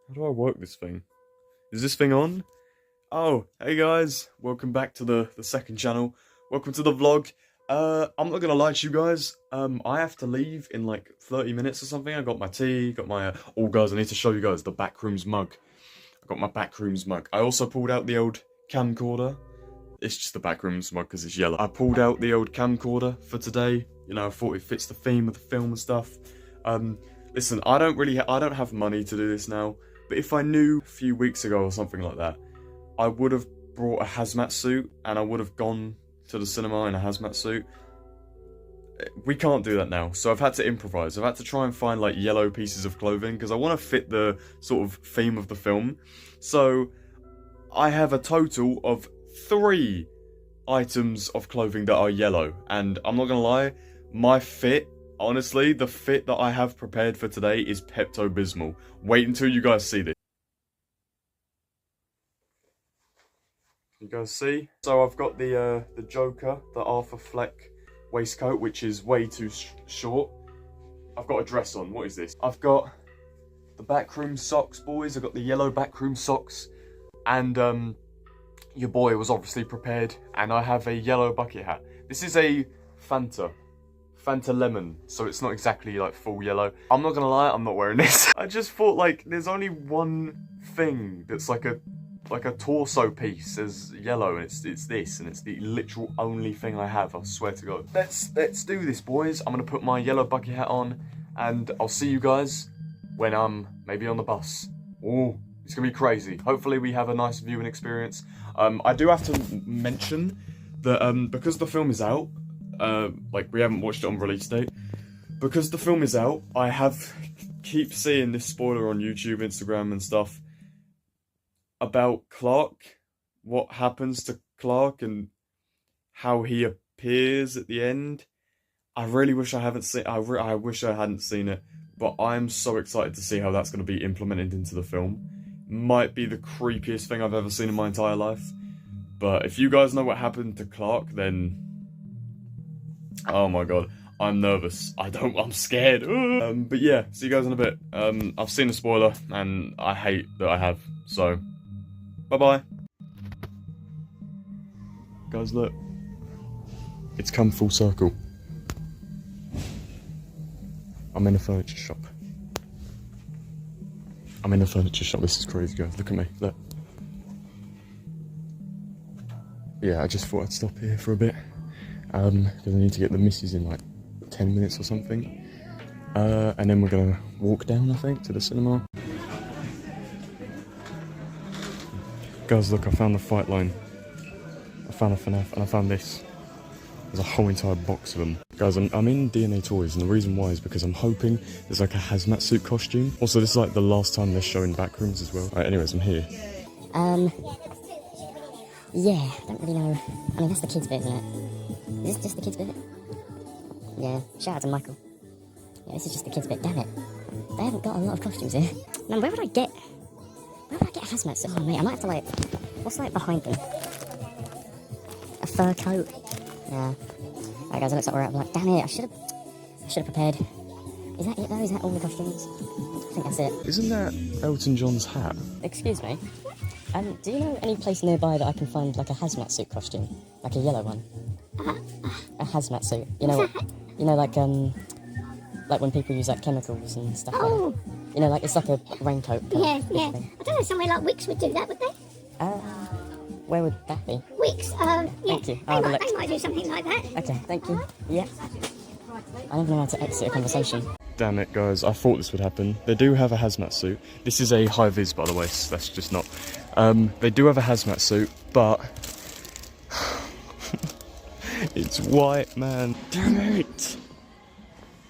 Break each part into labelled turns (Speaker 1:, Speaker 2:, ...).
Speaker 1: How do I work this thing? Is this thing on? Oh, hey guys, welcome back to the second channel. Welcome to the vlog. I'm not gonna lie to you guys. I have to leave in like 30 minutes or something. I got my tea, got my oh guys, I need to show you guys the Backrooms mug. I got my Backrooms mug. I also pulled out the old camcorder. It's just the Backrooms mug because it's yellow. I pulled out the old camcorder for today. You know, I thought it fits the theme of the film and stuff. Listen, I don't have money to do this now. But if I knew a few weeks ago or something like that, I would have brought a hazmat suit and I would have gone to the cinema in a hazmat suit. We can't do that now, so I've had to improvise. I've had to try and find like yellow pieces of clothing because I want to fit the sort of theme of the film. So I have a total of 3 items of clothing that are yellow, and I'm not gonna lie, my fit, honestly, the fit that I have prepared for today is Pepto-Bismol. Wait until you guys see this. You guys see? So I've got the Joker, the Arthur Fleck waistcoat, which is way too short. I've got a dress on. What is this? I've got the Backroom socks, boys. I've got the yellow Backroom socks, and your boy was obviously prepared, and I have a yellow bucket hat. This is a Fanta lemon, so it's not exactly like full yellow. I'm not gonna lie, I'm not wearing this. I just thought like there's only one thing that's like a torso piece as yellow, and it's this, and it's the literal only thing I have, I swear to God. Let's do this, boys. I'm gonna put my yellow bucket hat on, and I'll see you guys when I'm maybe on the bus. Oh, it's gonna be crazy. Hopefully we have a nice viewing experience. I do have to mention that because the film is out, like we haven't watched it on release date, because the film is out, I keep seeing this spoiler on YouTube, Instagram and stuff about Clark, what happens to Clark and how he appears at the end. I really wish I hadn't seen it, but I'm so excited to see how that's going to be implemented into the film. Might be the creepiest thing I've ever seen in my entire life. But if you guys know what happened to Clark, then oh my god, I'm nervous. I'm scared. But yeah, see you guys in a bit. I've seen the spoiler and I hate that I have, so bye-bye. Guys, look. It's come full circle. I'm in a furniture shop. This is crazy, guys. Look at me. Look. Yeah, I just thought I'd stop here for a bit. Because I need to get the missus in like 10 minutes or something. And then we're gonna walk down, I think, to the cinema. Guys, look, I found the fight line. I found a FNAF, and I found this. There's a whole entire box of them. Guys, I'm in DNA Toys, and the reason why is because I'm hoping there's like a hazmat suit costume. Also, this is like the last time they're showing Backrooms as well. Alright, anyways, I'm here.
Speaker 2: Yeah, I don't really know. I mean, that's the kids' bit, isn't it? Is this just the kids' bit? Yeah, shout out to Michael. Yeah, this is just the kids' bit, damn it. They haven't got a lot of costumes here. Man, where would I get a hazmat suit? Oh, mate, I might have to, like, what's, like, behind them? A fur coat? Yeah. Alright, guys, it looks like we're out of luck. Damn it, I should have prepared. Is that it, though? Is that all the costumes? I think that's it.
Speaker 1: Isn't that Elton John's hat?
Speaker 2: Excuse me? Do you know any place nearby that I can find, like, a hazmat suit costume? Like a yellow one? A hazmat suit. You know what? You know, like when people use, like, chemicals and stuff like that. You know, like, it's like a raincoat.
Speaker 3: Yeah. I don't know, somewhere like Wicks would do that, would they?
Speaker 2: Where would that be?
Speaker 3: Wicks, yeah.
Speaker 2: Thank you.
Speaker 3: They might do something like that.
Speaker 2: Okay, thank you. Yeah. I never know how to exit a conversation.
Speaker 1: Damn it, guys, I thought this would happen. They do have a hazmat suit. This is a high-vis, by the way, so that's just not... they do have a hazmat suit, but... it's white, man. Damn it!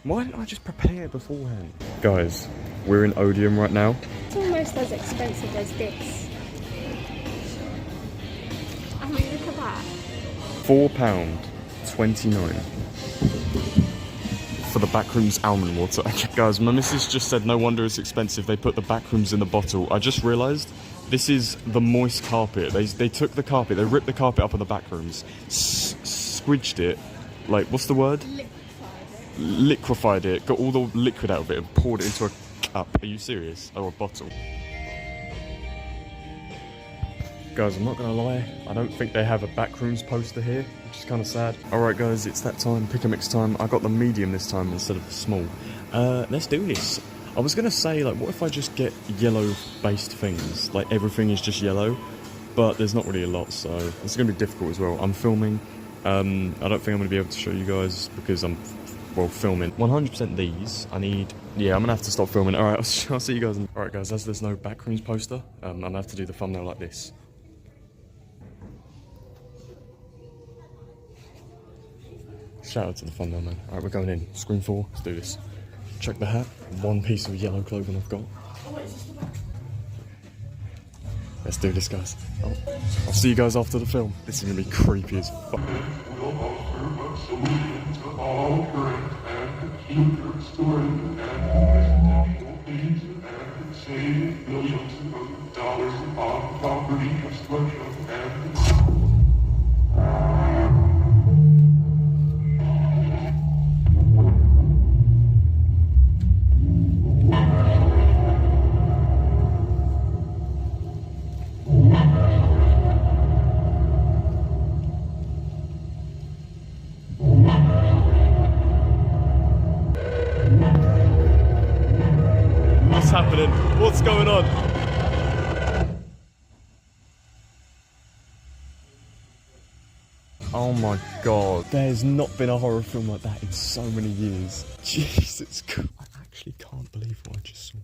Speaker 1: Why didn't I just prepare beforehand? Guys, we're in Odeon right now.
Speaker 3: It's almost as expensive as this. I mean, look at that.
Speaker 1: £4.29 for the Backrooms almond water. Guys, my missus just said no wonder it's expensive. They put the Backrooms in the bottle. I just realised this is the moist carpet. They took the carpet, they ripped the carpet up on the Backrooms, squidged it, like, what's the word? Liquefied it, got all the liquid out of it and poured it into a cup. Are you serious? Or a bottle. Guys, I'm not gonna lie, I don't think they have a Backrooms poster here, which is kind of sad. Alright guys, it's that time, pick a mix time. I got the medium this time instead of the small. Let's do this. I was gonna say, like, what if I just get yellow based things? Like, everything is just yellow, but there's not really a lot, so it's gonna be difficult as well. I'm filming, I don't think I'm gonna be able to show you guys because I'm, well, filming. 100% these, I need, yeah, I'm gonna have to stop filming. Alright, I'll see you guys. Alright guys, as there's no Backrooms poster, I'm gonna have to do the thumbnail like this. Shout out to the thumbnail, man. Alright, we're going in. Screen 4, let's do this. Check the hat. One piece of yellow clothing I've got. Let's do this, guys. Oh, I'll see you guys after the film. This is gonna be creepy as fuck. What's happening? What's going on? Oh my god. There's not been a horror film like that in so many years. Jesus Christ. I actually can't believe what I just saw.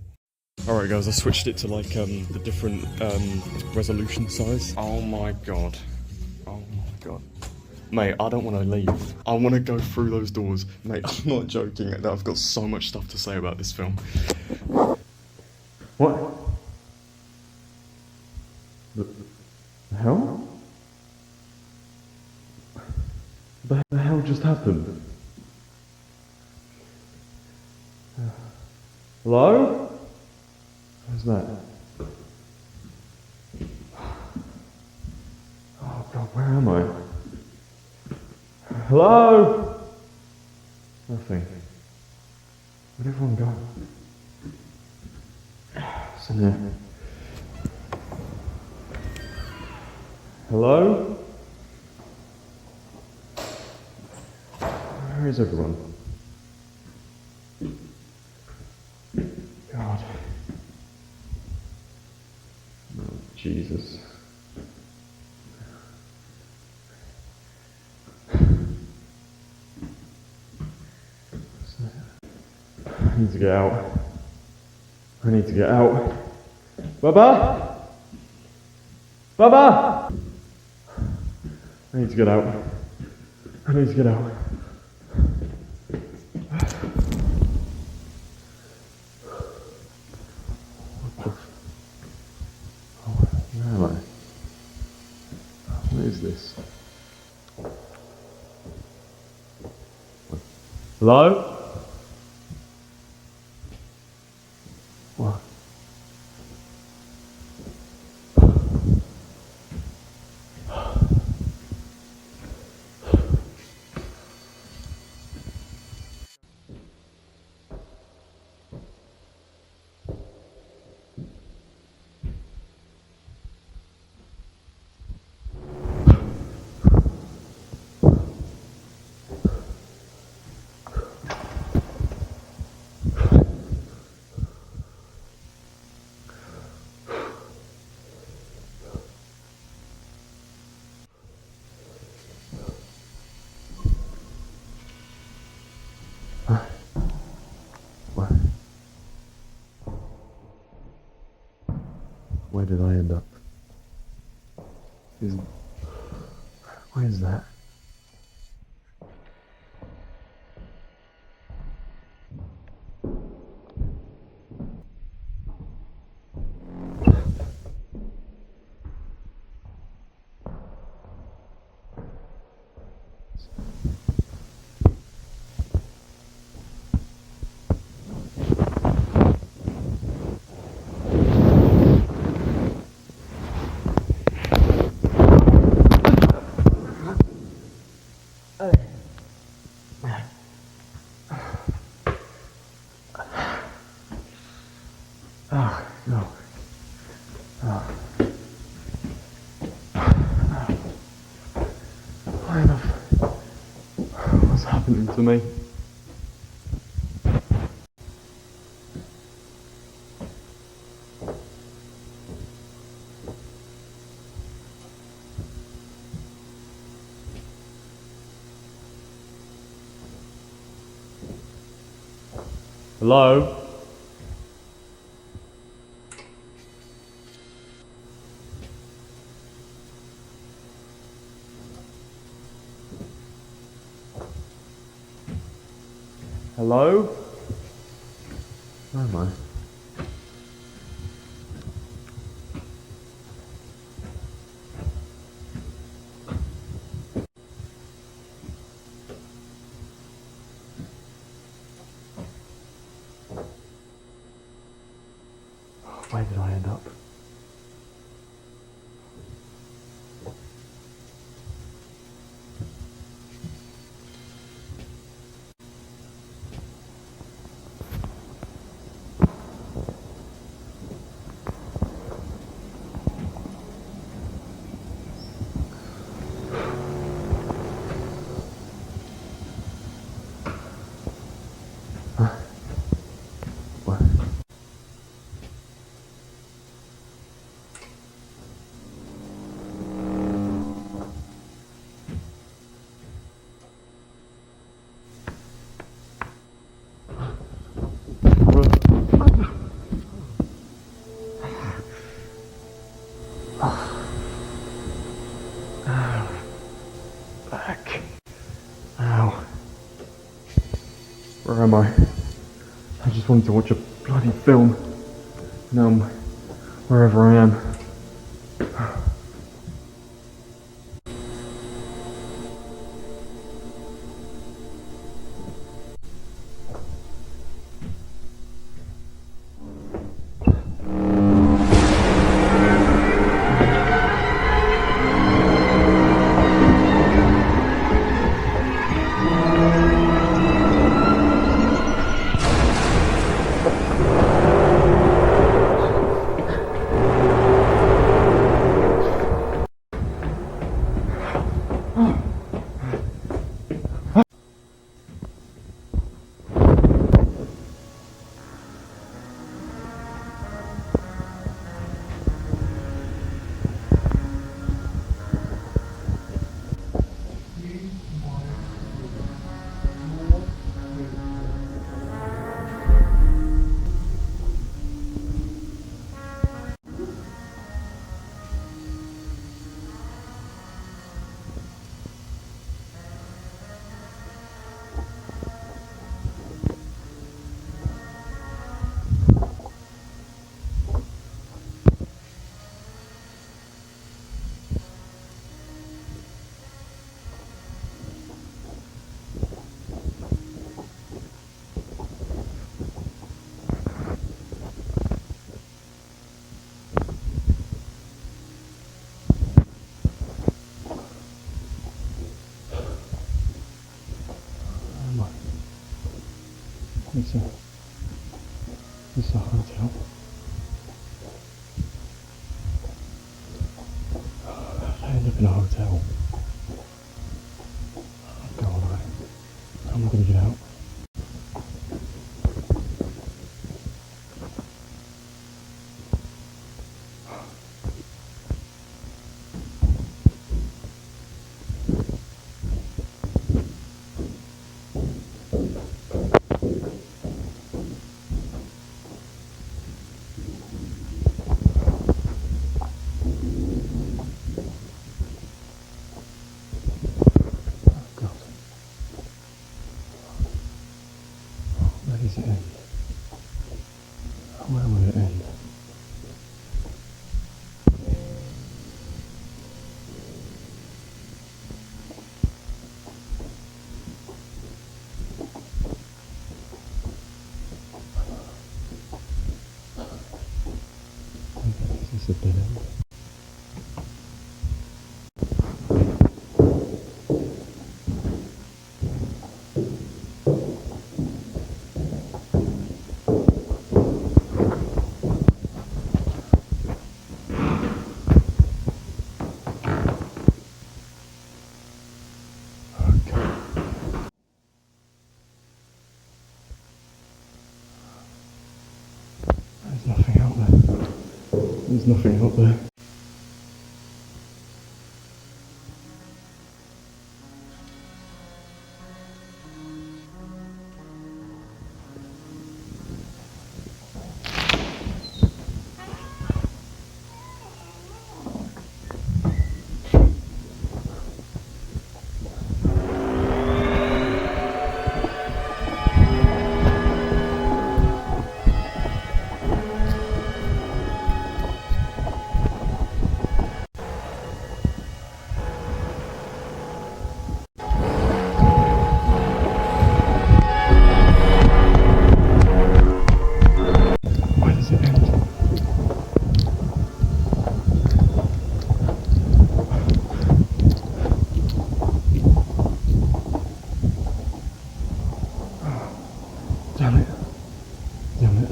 Speaker 1: Alright guys, I switched it to like the different resolution size. Oh my god. Oh my god. Mate, I don't want to leave. I want to go through those doors. Mate, I'm not joking. I've got so much stuff to say about this film. What? The hell? The hell just happened? Hello? What's that? Oh god, where am I? Hello? Nothing. Where'd everyone go? It's in there. Hello? Where is everyone? God. Oh, Jesus. I need to get out. I need to get out. Baba! Baba! I need to get out. I need to get out. Where am I? What is this? Hello? What? Where did I end up? Where's that? Oh, no. Oh. after me. Hello? Hello? Where am I? Where did I end up? What? Back. Ow. Where am I? I just wanted to watch a bloody film. Now I'm wherever I am. It's a hotel. I end up in a hotel. Go on, I'm not gonna get out. Where does it end? Where will it end? Is this a dead end? There's nothing out there. Damn it. Damn it.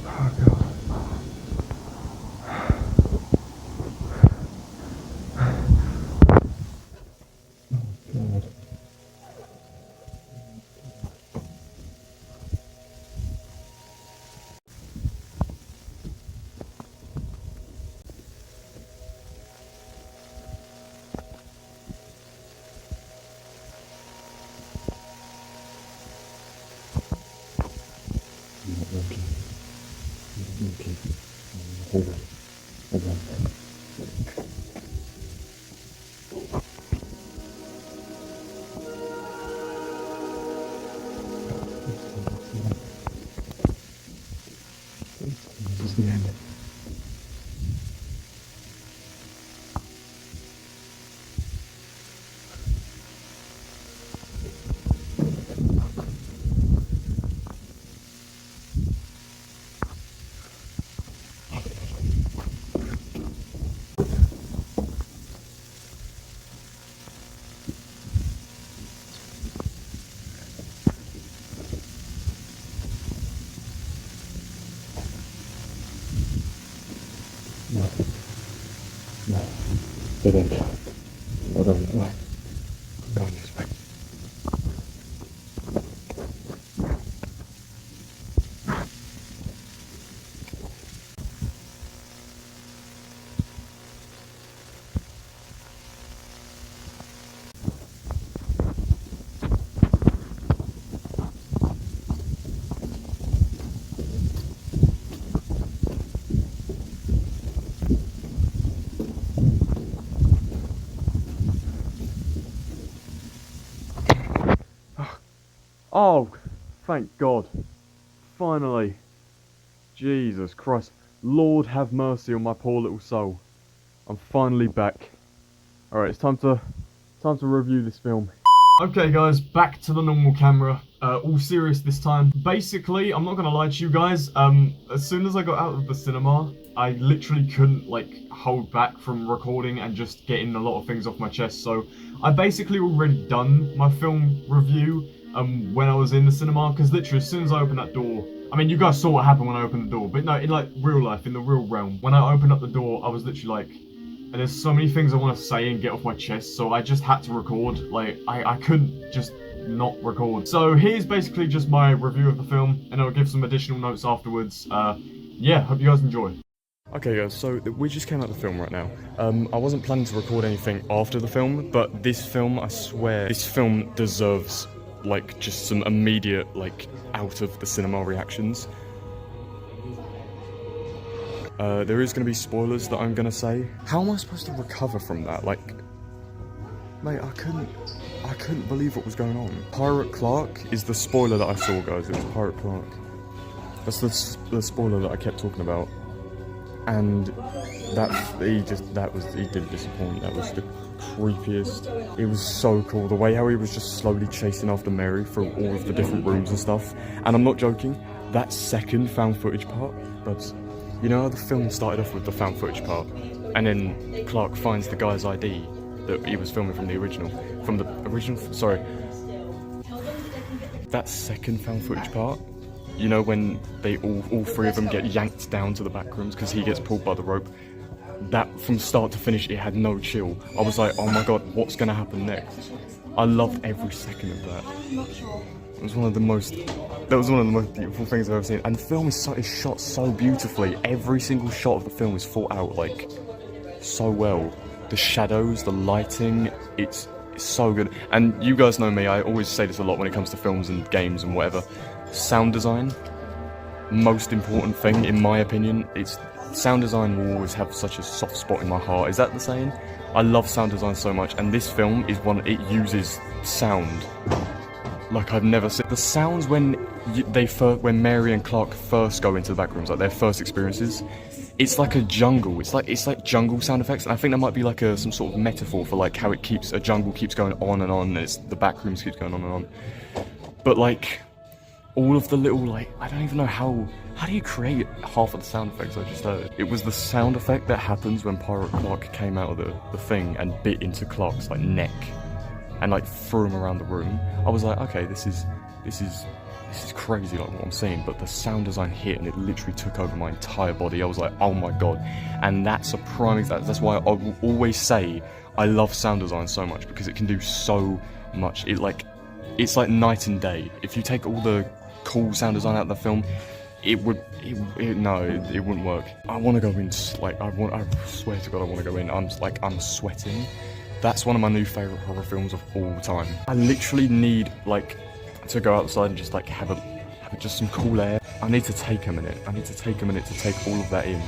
Speaker 1: Oh God. Okay. Hold on. Hold on. This is the end. No. No. Dead end. I'll go that way. I'm going this way. Oh, thank God. Finally. Jesus Christ. Lord have mercy on my poor little soul. I'm finally back. Alright, it's time to review this film. Okay guys, back to the normal camera. All serious this time. Basically, I'm not gonna lie to you guys, as soon as I got out of the cinema, I literally couldn't like hold back from recording and just getting a lot of things off my chest. So I basically already done my film review when I was in the cinema, because literally as soon as I opened that door, I mean you guys saw what happened when I opened the door, but no, in like real life, in the real realm, when I opened up the door, I was literally like, and there's so many things I want to say and get off my chest, so I just had to record. Like, I couldn't just not record. So here's basically just my review of the film, and I'll give some additional notes afterwards. Yeah, hope you guys enjoy. Okay guys, so we just came out of the film right now. I wasn't planning to record anything after the film, but this film, I swear, this film deserves, like, just some immediate, like, out of the cinema reactions. There is going to be spoilers that I'm going to say. How am I supposed to recover from that? Like, mate, I couldn't believe what was going on. Pirate Clark is the spoiler that I saw, guys. It was Pirate Clark. That's the spoiler that I kept talking about. And he didn't disappoint. That was the creepiest. It was so cool. The way how he was just slowly chasing after Mary through all of the different rooms and stuff. And I'm not joking, that second found footage part, but you know how the film started off with the found footage part, and then Clark finds the guy's ID that he was filming from the original, sorry. That second found footage part, you know when they all three of them get yanked down to the back rooms because he gets pulled by the rope. that from start to finish, it had no chill. I was like, oh my god, what's gonna happen next? I loved every second of that.
Speaker 4: I'm not sure.
Speaker 1: It was one of the most beautiful things I've ever seen. And the film is shot so beautifully. Every single shot of the film is thought out like so well. The shadows, the lighting, it's so good. And you guys know me, I always say this a lot when it comes to films and games and whatever. Sound design, most important thing in my opinion. It's sound design will always have such a soft spot in my heart. Is that the saying? I love sound design so much, and this film is one. It uses sound like I've never seen. The sounds when when Mary and Clark first go into the back rooms, like their first experiences, it's like a jungle. It's like jungle sound effects, and I think that might be like some sort of metaphor for like how a jungle keeps going on and on, and the back rooms keeps going on and on. But like all of the little I don't even know how do you create half of the sound effects I just heard? It was the sound effect that happens when Pirate Clark came out of the thing and bit into Clark's neck and threw him around the room. I was like, okay, this is crazy what I'm seeing, but the sound design hit and it literally took over my entire body. I was like, oh my god. And that's a prime example. That's why I will always say I love sound design so much, because it can do so much. It's like night and day. If you take all the cool sound design out of the film, it wouldn't work. I want to go in, I swear to god I want to go in. I'm sweating. That's one of my new favourite horror films of all time. I literally need to go outside and just have just some cool air. I need to take a minute. To take all of that in.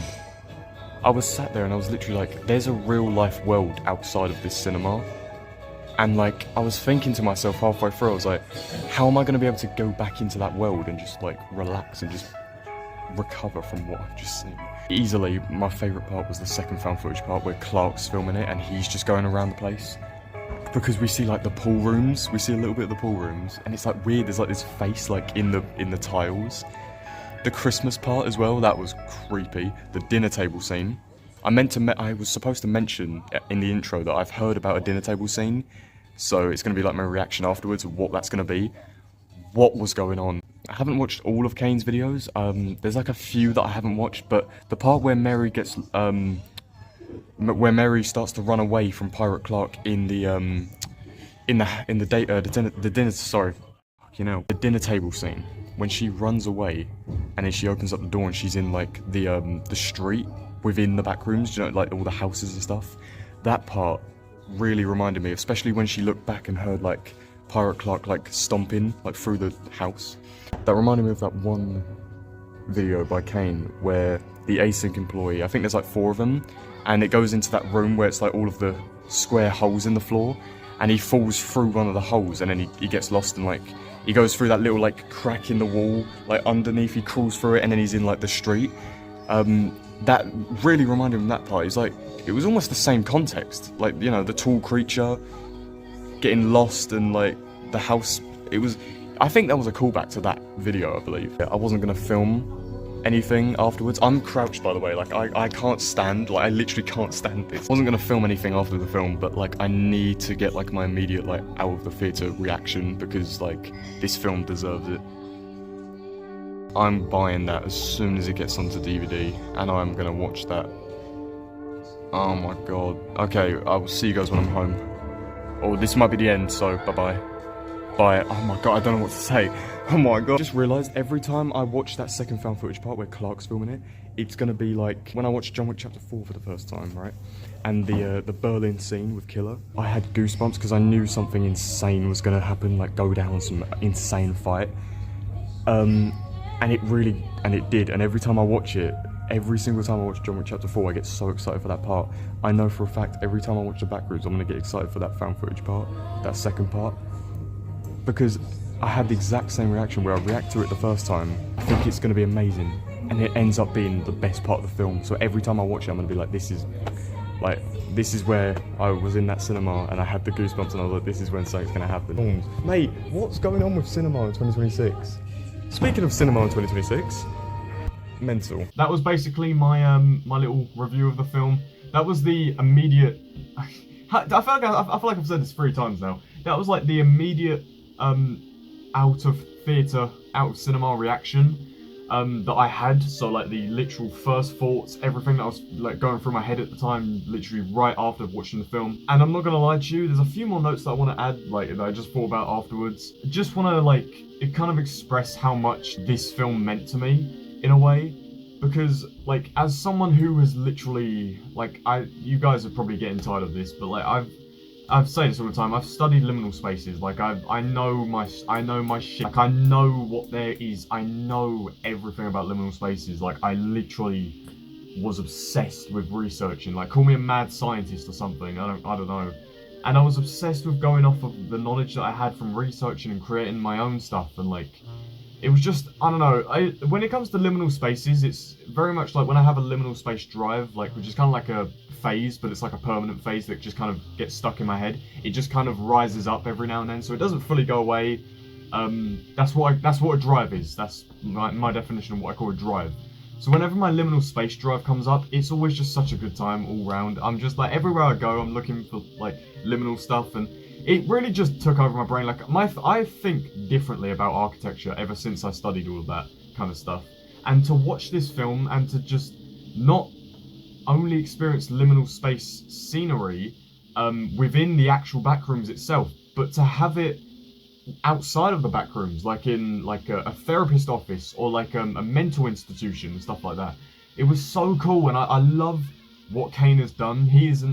Speaker 1: I was sat there and I was literally there's a real life world outside of this cinema. And I was thinking to myself halfway through, I was like, how am I going to be able to go back into that world and just relax and just recover from what I've just seen? Easily, my favourite part was the second found footage part where Clark's filming it and he's just going around the place. Because we see the pool rooms, we see a little bit of the pool rooms, and it's weird, there's this face in the tiles. The Christmas part as well, that was creepy. The dinner table scene. I was supposed to mention in the intro that I've heard about a dinner table scene, so it's going to be my reaction afterwards of what that's going to be. What was going on? I haven't watched all of Kane's videos. There's a few that I haven't watched, but the part where Mary gets where Mary starts to run away from Pirate Clark in the dinner table scene, when she runs away and then she opens up the door and she's in the street within the back rooms, all the houses and stuff. That part really reminded me, especially when she looked back and heard Pirate Clark stomping through the house. That reminded me of that one video by Kane where the async employee, I think there's 4 of them, and it goes into that room where it's all of the square holes in the floor, and he falls through one of the holes and then he gets lost and he goes through that little crack in the wall underneath, he crawls through it and then he's in the street. That really reminded him of that part. It's it was almost the same context, the tall creature getting lost and the house. I think that was a callback to that video, I believe. I wasn't gonna film anything afterwards. I'm crouched, by the way, I can't stand, I literally can't stand this. I wasn't gonna film anything after the film, but I need to get my immediate out of the theatre reaction, because this film deserves it. I'm buying that as soon as it gets onto DVD, and I'm gonna watch that. Oh my god. Okay, I will see you guys when I'm home. Oh, this might be the end, so bye-bye. Bye. Oh my god, I don't know what to say. Oh my god. I just realised every time I watch that second found footage part where Clark's filming it, it's gonna be when I watched John Wick Chapter 4 for the first time, right? And the Berlin scene with Killer, I had goosebumps because I knew something insane was gonna happen, go down some insane fight. And it did, and every time I watch it, every single time I watch John Wick Chapter 4, I get so excited for that part. I know for a fact every time I watch the Backrooms, I'm gonna get excited for that found footage part, that second part. Because I had the exact same reaction where I react to it the first time, I think it's gonna be amazing, and it ends up being the best part of the film. So every time I watch it, I'm gonna be this is where I was in that cinema and I had the goosebumps and I was this is when something's gonna happen. Mate, what's going on with cinema in 2026? Speaking of cinema in 2026, mental. That was basically my my little review of the film. That was the immediate. I feel like I've said this 3 times now. That was the immediate out of theatre, out of cinema reaction. that I had. So like the literal first thoughts, everything that was like going through my head at the time, literally right after watching the film. And I'm not gonna lie to you, there's a few more notes that I want to add, like that I just thought about afterwards. Just want to like it kind of express how much this film meant to me in a way. Because, like, as someone who has literally, like, you guys are probably getting tired of this, but like, I've said this all the time. I've studied liminal spaces. Like, I know my shit. Like, I know what there is. I know everything about liminal spaces. Like, I literally was obsessed with researching. Like, call me a mad scientist or something. I don't know. And I was obsessed with going off of the knowledge that I had from researching and creating my own stuff, and like. It was just, I don't know, when it comes to liminal spaces, it's very much like when I have a liminal space drive, like, which is kind of like a phase, but it's like a permanent phase that just kind of gets stuck in my head. It just kind of rises up every now and then, so it doesn't fully go away. That's what a drive is. That's my definition of what I call a drive. So whenever my liminal space drive comes up, it's always just such a good time all round. I'm just like, everywhere I go, I'm looking for like liminal stuff, and it really just took over my brain. Like, I think differently about architecture ever since I studied all of that kind of stuff. And to watch this film and to just not only experience liminal space scenery within the actual backrooms itself, but to have it outside of the backrooms, like in like a therapist office or like a mental institution and stuff like that. It was so cool, and I love what Kane has done. He's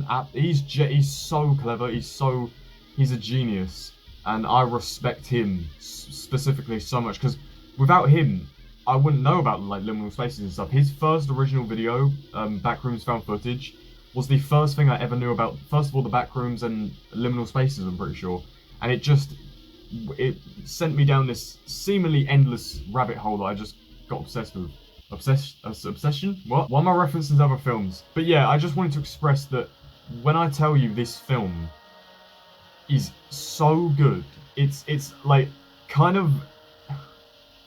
Speaker 1: so clever. He's a genius, and I respect him specifically so much, because without him, I wouldn't know about like liminal spaces and stuff. His first original video, Backrooms Found Footage, was the first thing I ever knew about, first of all, the backrooms and liminal spaces, I'm pretty sure. And it sent me down this seemingly endless rabbit hole that I just got obsessed with. Obsession? What? Why am I referencing other films? But yeah, I just wanted to express that when I tell you this film is so good, it's like kind of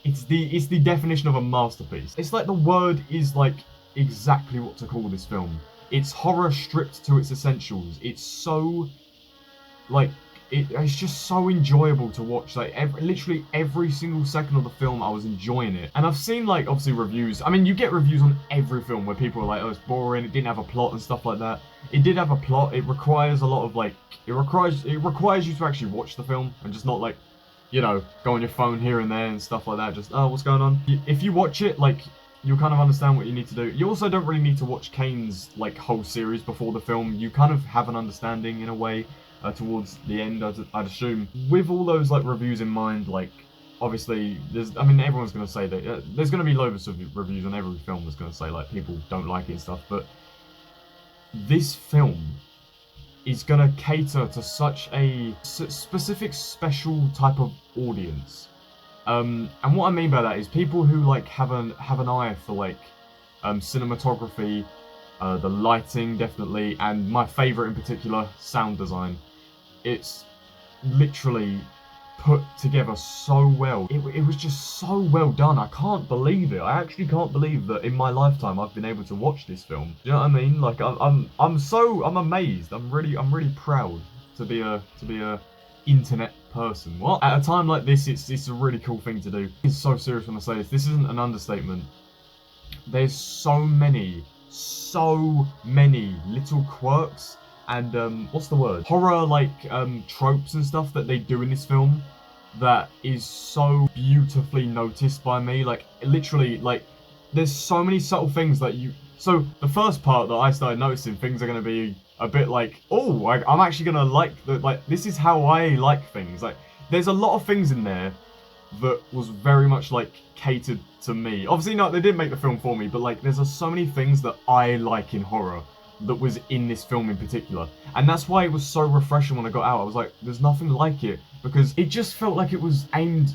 Speaker 1: it's the definition of a masterpiece. It's like the word is like exactly what to call this film. It's horror stripped to its essentials. It's so like it's just so enjoyable to watch. Like literally every single second of the film, I was enjoying it. And I've seen like obviously reviews. I mean, you get reviews on every film where people are like, "Oh, it's boring. It didn't have a plot and stuff like that." It did have a plot. It requires a lot of like it requires you to actually watch the film and just not like, you know, go on your phone here and there and stuff like that. Just, oh, what's going on? If you watch it, like, you'll kind of understand what you need to do. You also don't really need to watch Kane's like whole series before the film. You kind of have an understanding in a way towards the end, I'd assume. With all those like reviews in mind, like obviously everyone's going to say that there's going to be loads of reviews on every film that's going to say like people don't like it and stuff, but this film is going to cater to such a specific special type of audience. And what I mean by that is people who like have an eye for like cinematography, the lighting definitely, and my favourite in particular, sound design. It's literally put together so well. It was just so well done. I can't believe it. I actually can't believe that in my lifetime I've been able to watch this film. Do you know what I mean? Like I'm amazed. I'm really proud to be a internet person. What? At a time like this, it's a really cool thing to do. It's so serious when I say this. This isn't an understatement. There's so many little quirks and what's the word? Horror like tropes and stuff that they do in this film that is so beautifully noticed by me. Like literally, like there's so many subtle things that so the first part that I started noticing, things are going to be a bit like, oh, I'm actually going to like this is how I like things. Like there's a lot of things in there that was very much like catered to me. Obviously, no, they didn't make the film for me, but like there's so many things that I like in horror that was in this film in particular. And that's why it was so refreshing when I got out. I was like, there's nothing like it, because it just felt like it was aimed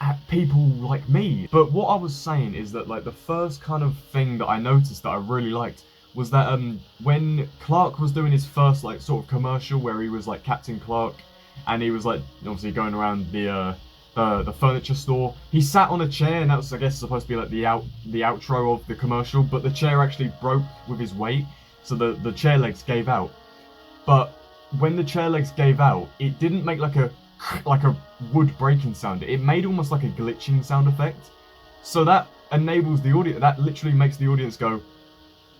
Speaker 1: at people like me. But what I was saying is that like the first kind of thing that I noticed that I really liked was that when Clark was doing his first like sort of commercial where he was like Captain Clark and he was like obviously going around the furniture store, he sat on a chair, and that was, I guess, supposed to be like the outro of the commercial, but the chair actually broke with his weight, so the chair legs gave out. But when the chair legs gave out, it didn't make like a wood breaking sound. It made almost like a glitching sound effect. So that enables the audience, that literally makes the audience go,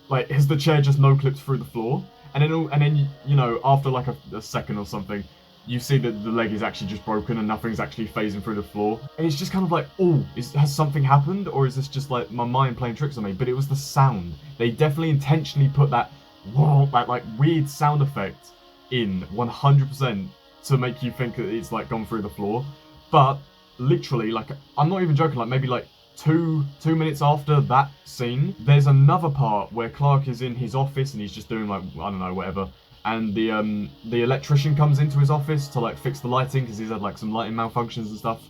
Speaker 1: like, has the chair just no-clipped through the floor? And then you know, after like a second or something, you see that the leg is actually just broken and nothing's actually phasing through the floor. And it's just kind of like, oh, has something happened? Or is this just like my mind playing tricks on me? But it was the sound. They definitely intentionally put that, whoa, that like weird sound effect in 100% to make you think that it's like gone through the floor. But literally, like, I'm not even joking, like maybe like two minutes after that scene, there's another part where Clark is in his office and he's just doing like, I don't know, whatever. And the electrician comes into his office to like fix the lighting because he's had like some lighting malfunctions and stuff.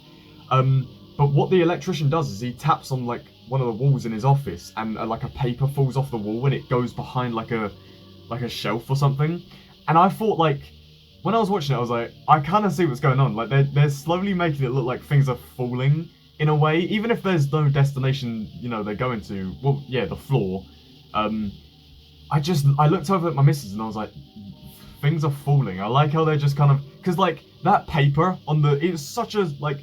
Speaker 1: But what the electrician does is he taps on like one of the walls in his office, and like a paper falls off the wall and it goes behind like a shelf or something. And I thought, like, when I was watching it, I was like, I kind of see what's going on. Like they're slowly making it look like things are falling in a way, even if there's no destination, you know, they're going to. Well, yeah, the floor. I looked over at my missus and I was like, things are falling. I like how they're just kind of, because like that paper on the, it's such a, like,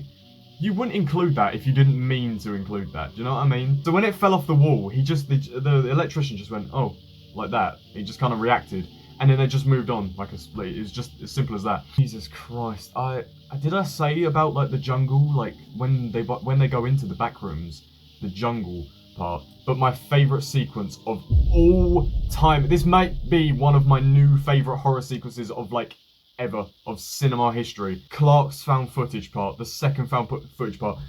Speaker 1: you wouldn't include that if you didn't mean to include that. Do you know what I mean? So when it fell off the wall, he just, the electrician just went, oh, like that. He just kind of reacted. And then they just moved on, like it's just as simple as that. Jesus Christ, did I say about like the jungle, like when they go into the Backrooms, the jungle part. But my favourite sequence of all time, this might be one of my new favourite horror sequences of like ever, of cinema history. Clark's found footage part, the second found footage part.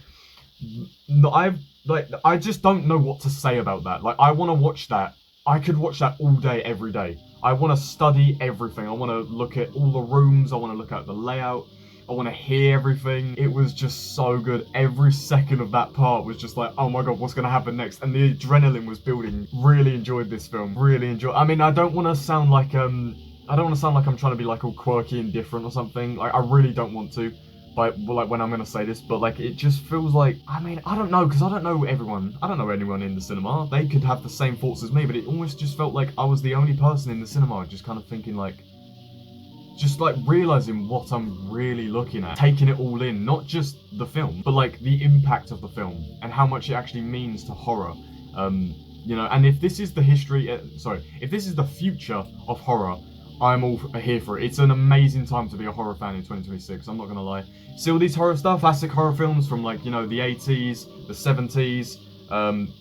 Speaker 1: I just don't know what to say about that. Like, I want to watch that. I could watch that all day, every day. I want to study everything. I want to look at all the rooms. I want to look at the layout. I want to hear everything. It was just so good. Every second of that part was just like, oh my god, what's going to happen next? And the adrenaline was building. Really enjoyed this film. Really enjoyed. I mean, I don't want to sound like I'm trying to be like all quirky and different or something. Like, I really don't want to. Like when I'm going to say this, but like it just feels like, I mean, I don't know, because I don't know everyone. I don't know anyone in the cinema. They could have the same thoughts as me, but it almost just felt like I was the only person in the cinema just kind of thinking like, just like realizing what I'm really looking at, taking it all in, not just the film, but like the impact of the film and how much it actually means to horror. You know, and if this is the if this is the future of horror, I'm all here for it. It's an amazing time to be a horror fan in 2026, I'm not gonna lie. See all these horror stuff, classic horror films from like, you know, the 80s, the 70s,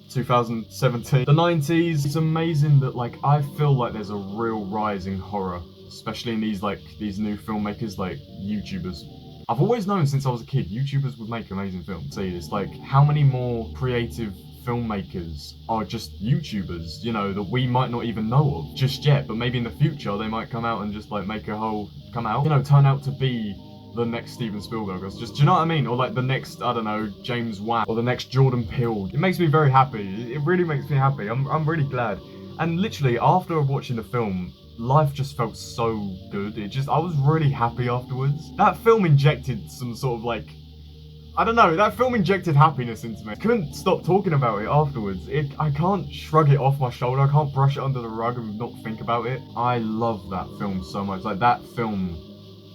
Speaker 1: 2017, the 90s. It's amazing that like, I feel like there's a real rise in horror, especially in these new filmmakers like YouTubers. I've always known since I was a kid, YouTubers would make amazing films. See, it's like, how many more creative filmmakers are just YouTubers, you know, that we might not even know of just yet, but maybe in the future they might come out and just like turn out to be the next Steven Spielberg, or just, do you know what I mean? Or like the next, I don't know, James Wan, or the next Jordan Peele. It makes me very happy. It really makes me happy. I'm really glad. And literally after watching the film, life just felt so good. I was really happy afterwards. That film injected some sort of like, I don't know, that film injected happiness into me. I couldn't stop talking about it afterwards. I can't shrug it off my shoulder. I can't brush it under the rug and not think about it. I love that film so much. Like, that film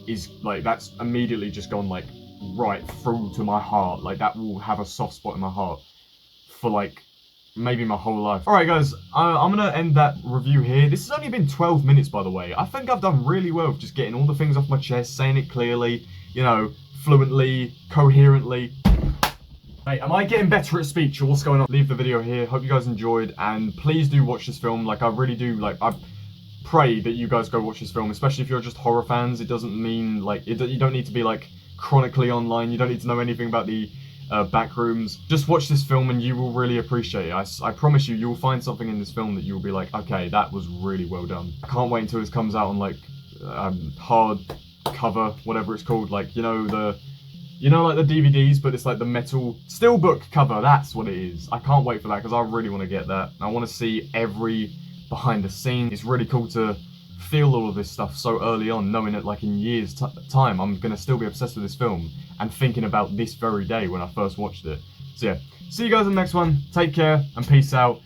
Speaker 1: is, like, that's immediately just gone, like, right through to my heart. Like, that will have a soft spot in my heart for, like, maybe my whole life. Alright, guys, I'm gonna end that review here. This has only been 12 minutes, by the way. I think I've done really well with just getting all the things off my chest, saying it clearly, you know, fluently, coherently. Hey, am I getting better at speech, or what's going on? Leave the video here. Hope you guys enjoyed, and please do watch this film. Like, I really do, like, I pray that you guys go watch this film, especially if you're just horror fans. It doesn't mean, like, you don't need to be, like, chronically online. You don't need to know anything about the Backrooms. Just watch this film and you will really appreciate it. I promise you, you'll find something in this film that you'll be like, okay, that was really well done. I can't wait until this comes out on, like, hard cover, whatever it's called, like, you know, like the DVDs, but it's like the metal steelbook cover. That's what it is. I can't wait for that, because I really want to get that. I want to see every behind the scenes. It's really cool to feel all of this stuff so early on, knowing that like in years time I'm gonna still be obsessed with this film and thinking about this very day when I first watched it. So yeah, see you guys in the next one. Take care and peace out.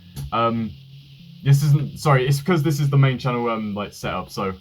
Speaker 1: It's because this is the main channel like setup, so